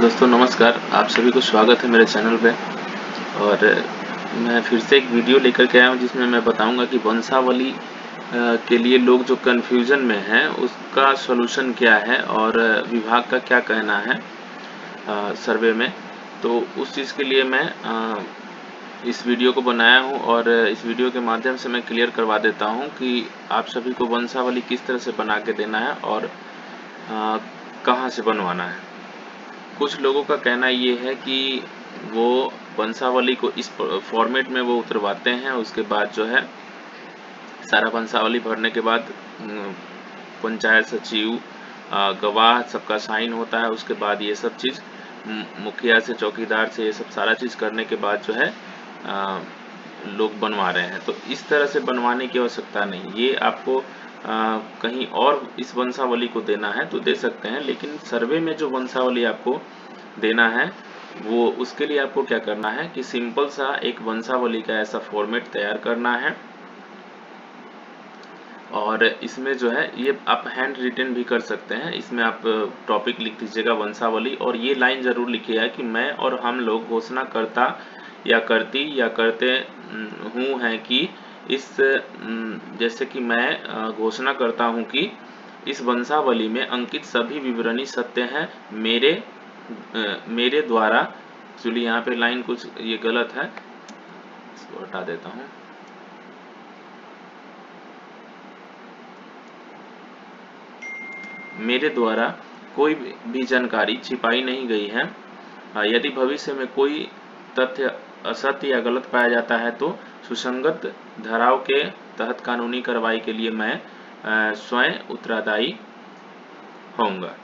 दोस्तों नमस्कार, आप सभी को स्वागत है मेरे चैनल पे। और मैं फिर से एक वीडियो लेकर के आया हूँ जिसमें मैं बताऊंगा कि वंशावली के लिए लोग जो कन्फ्यूज़न में हैं उसका सॉल्यूशन क्या है और विभाग का क्या कहना है सर्वे में। तो उस चीज़ के लिए मैं इस वीडियो को बनाया हूँ और इस वीडियो के माध्यम से मैं क्लियर करवा देता हूँ कि आप सभी को वंशावली किस तरह से बना के देना है और कहाँ से बनवाना है। कुछ लोगों का कहना ये है कि वो वंशावली को इस फॉर्मेट में वो उतरवाते हैं, उसके बाद जो है सारा वंशावली भरने के बाद पंचायत सचिव गवाह सबका साइन होता है। उसके बाद ये सब चीज़ मुखिया से चौकीदार से ये सब सारा चीज़ करने के बाद जो है लोग बनवा रहे हैं। तो इस तरह से बनवाने की आवश्यकता नहीं, ये आपको कहीं और इस वंशावली को देना है तो दे सकते हैं, लेकिन सर्वे में जो वंशावली आपको देना है वो उसके लिए आपको क्या करना है कि सिंपल सा एक वंशावली का ऐसा फॉर्मेट तैयार करना है। और इसमें जो है ये आप हैंड रिटन भी कर सकते हैं। इसमें आप टॉपिक लिख दीजिएगा वंशावली और ये लाइन ज़रूर लिखिएगा कि मैं और हम लोग घोषणा करता या करती या करते हूँ हैं कि इस जैसे कि मैं घोषणा करता हूँ कि इस वंशावली में अंकित सभी विवरणी सत्य हैं मेरे द्वारा। चलिए यहाँ पे लाइन कुछ ये गलत है, इसको हटा देता हूँ। मेरे द्वारा कोई भी जानकारी छिपाई नहीं गई है। यदि भविष्य में कोई तथ्य असत्य या गलत पाया जाता है तो सुसंगत धाराओं के तहत कानूनी कार्रवाई के लिए मैं स्वयं उत्तरदायी होऊंगा।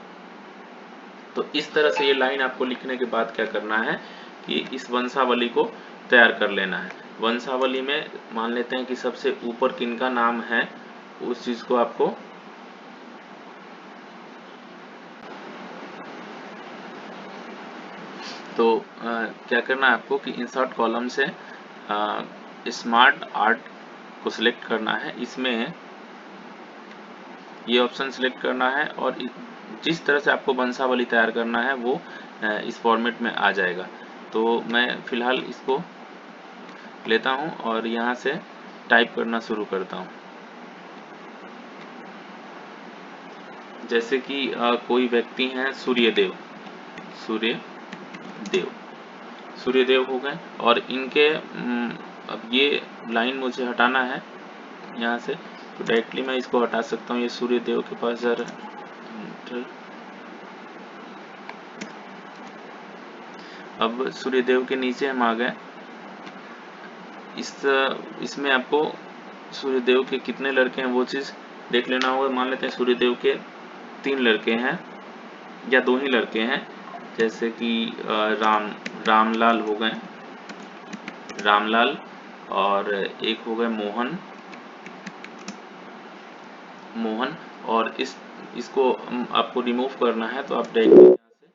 तो इस तरह से ये लाइन आपको लिखने के बाद क्या करना है कि इस वंशावली को तैयार कर लेना है। वंशावली में मान लेते हैं कि सबसे ऊपर किनका नाम है, उस चीज़ को आपको तो क्या करना है आपको कि इंसर्ट कॉलम से स्मार्ट आर्ट को सिलेक्ट करना है। इसमें ये ऑप्शन सिलेक्ट करना है और जिस तरह से आपको वंशावली तैयार करना है वो इस फॉर्मेट में आ जाएगा। तो मैं फ़िलहाल इसको लेता हूँ और यहाँ से टाइप करना शुरू करता हूँ। जैसे कि कोई व्यक्ति हैं सूर्यदेव सूर्यदेव हो गए और इनके अब ये लाइन मुझे हटाना है यहाँ से, तो डायरेक्टली मैं इसको हटा सकता हूँ। ये सूर्यदेव के पास जा रहा है। अब सूर्यदेव के नीचे हम आ गए। इसमें आपको सूर्यदेव के कितने लड़के हैं वो चीज़ देख लेना होगा। मान लेते हैं सूर्यदेव के 3 लड़के हैं या 2 ही लड़के हैं, जैसे कि रामलाल हो गए, रामलाल, और एक हो गए मोहन। और इसको आपको रिमूव करना है तो आप डायरेक्टली यहाँ से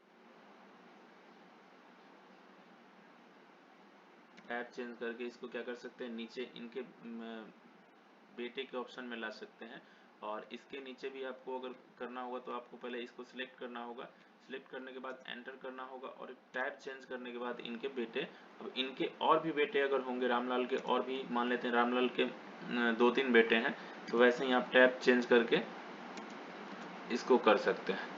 टैब चेंज करके इसको क्या कर सकते हैं, नीचे इनके बेटे के ऑप्शन में ला सकते हैं। और इसके नीचे भी आपको अगर करना होगा तो आपको पहले इसको सिलेक्ट करना होगा। सिलेक्ट करने के बाद एंटर करना होगा और टैब चेंज करने के बाद इनके बेटे, अब इनके और भी बेटे अगर होंगे रामलाल के, और भी मान लेते हैं रामलाल के 2-3 बेटे हैं, तो वैसे ही आप टैब चेंज करके इसको कर सकते हैं।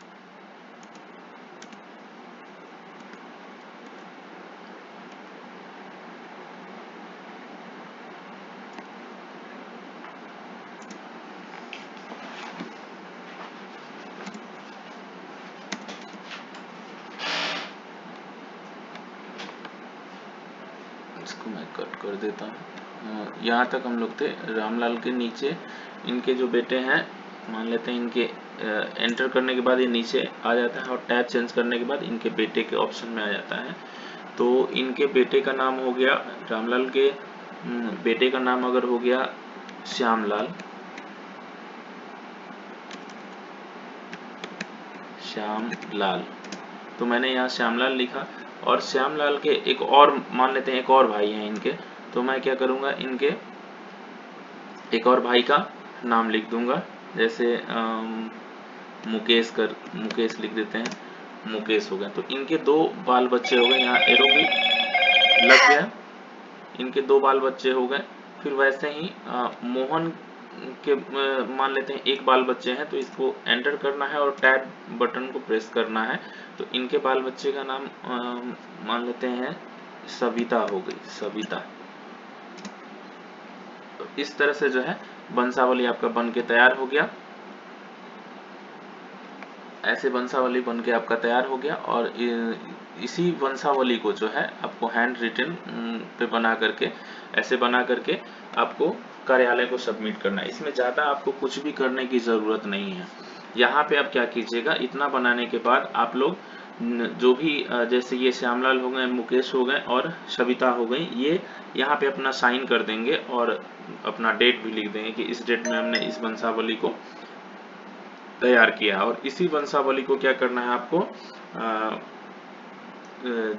इसको मैं कट कर देता हूँ। यहाँ तक हम लोग थे। रामलाल के नीचे इनके जो बेटे हैं, मान लेते हैं इनके एंटर करने के बाद ये नीचे आ जाता है और टैब चेंज करने के बाद इनके बेटे के ऑप्शन में आ जाता है। तो इनके बेटे का नाम हो गया, रामलाल के बेटे का नाम अगर हो गया श्यामलाल, तो मैंने यहाँ श्यामलाल लिखा। और श्यामलाल के एक और मान लेते हैं एक और भाई हैं इनके, तो मैं क्या करूँगा, इनके एक और भाई का नाम लिख दूंगा। जैसे मुकेश लिख देते हैं, मुकेश हो गए। तो इनके 2 बाल बच्चे हो गए, यहाँ एरो भी लग गया, इनके 2 बाल बच्चे हो गए। फिर वैसे ही मोहन के मान लेते हैं 1 बाल बच्चे हैं, तो इसको एंटर करना है और टैब बटन को प्रेस करना है। तो इनके बाल बच्चे का नाम मान लेते हैं सविता हो गई, सविता। तो इस तरह से जो है वंशावली आपका बन के तैयार हो गया। ऐसे वंशावली बन के आपका तैयार हो गया और इसी वंशावली को जो है आपको हैंड रिटन पे बना करके, ऐसे बना करके आपको कार्यालय को सबमिट करना है। इसमें ज़्यादा आपको कुछ भी करने की ज़रूरत नहीं है। यहाँ पे आप क्या कीजिएगा, इतना बनाने के बाद आप लोग जो भी जैसे ये श्यामलाल हो गए, मुकेश हो गए और सविता हो गई, ये यहाँ पे अपना साइन कर देंगे और अपना डेट भी लिख देंगे कि इस डेट में हमने इस वंशावली को तैयार किया। और इसी वंशावली को क्या करना है आपको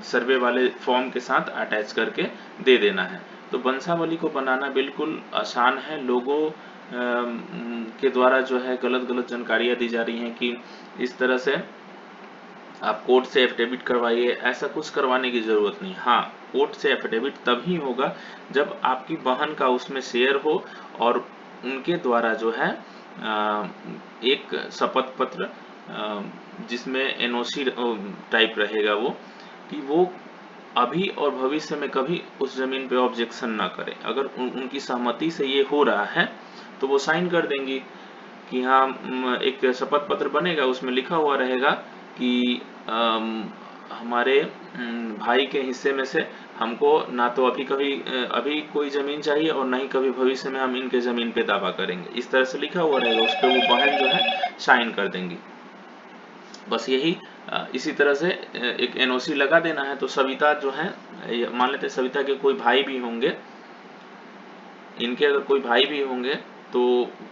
सर्वे वाले फॉर्म के साथ अटैच करके दे देना है। तो वंशावली को बनाना बिल्कुल आसान है। लोगों के द्वारा जो है गलत गलत जानकारियां दी जा रही हैं कि इस तरह से आप कोर्ट से एफिडेविट करवाइए, ऐसा कुछ करवाने की जरूरत नहीं। हाँ, कोर्ट से एफिडेविट तभी होगा जब आपकी बहन का उसमें शेयर हो और उनके द्वारा जो है एक शपथ पत्र जिसमें एनओसी टाइप रहेगा वो, कि वो अभी और भविष्य में कभी उस जमीन पे ऑब्जेक्शन ना करें। अगर उनकी सहमति से ये हो रहा है तो वो साइन कर देंगी कि हाँ, एक शपथ पत्र बनेगा, उसमें लिखा हुआ रहेगा कि हमारे भाई के हिस्से में से हमको ना तो अभी कोई जमीन चाहिए और ना ही कभी भविष्य में हम इनके जमीन पे दावा करेंगे। इस तरह से लिखा हुआ रहेगा, उस पर वो बहन जो है साइन कर देंगी। बस यही इसी तरह से एक एनओसी लगा देना है। तो सविता जो है, मान लेते हैं सविता के कोई भाई भी होंगे, इनके अगर कोई भाई भी होंगे तो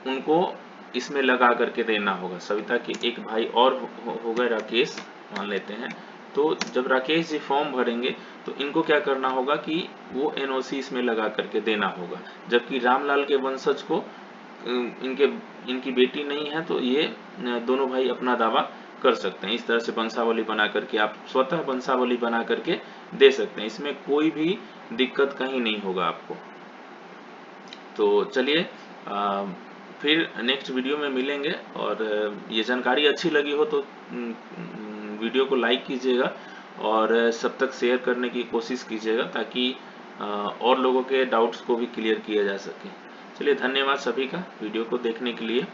उनको इसमें लगा करके देना होगा। सविता के एक भाई और हो गए राकेश मान लेते हैं, तो जब राकेश जी फॉर्म भरेंगे तो इनको क्या करना होगा कि वो एनओसी इसमें लगा करके देना होगा। जबकि रामलाल के वंशज को इनकी बेटी नहीं है, तो ये दोनों भाई अपना दावा कर सकते हैं। इस तरह से वंशावली बना करके आप स्वतः वंशावली बना करके दे सकते हैं। इसमें कोई भी दिक्कत कहीं नहीं होगा आपको। तो चलिए फिर नेक्स्ट वीडियो में मिलेंगे। और ये जानकारी अच्छी लगी हो तो वीडियो को लाइक कीजिएगा और सब तक शेयर करने की कोशिश कीजिएगा, ताकि और लोगों के डाउट्स को भी क्लियर किया जा सके। चलिए, धन्यवाद सभी का वीडियो को देखने के लिए।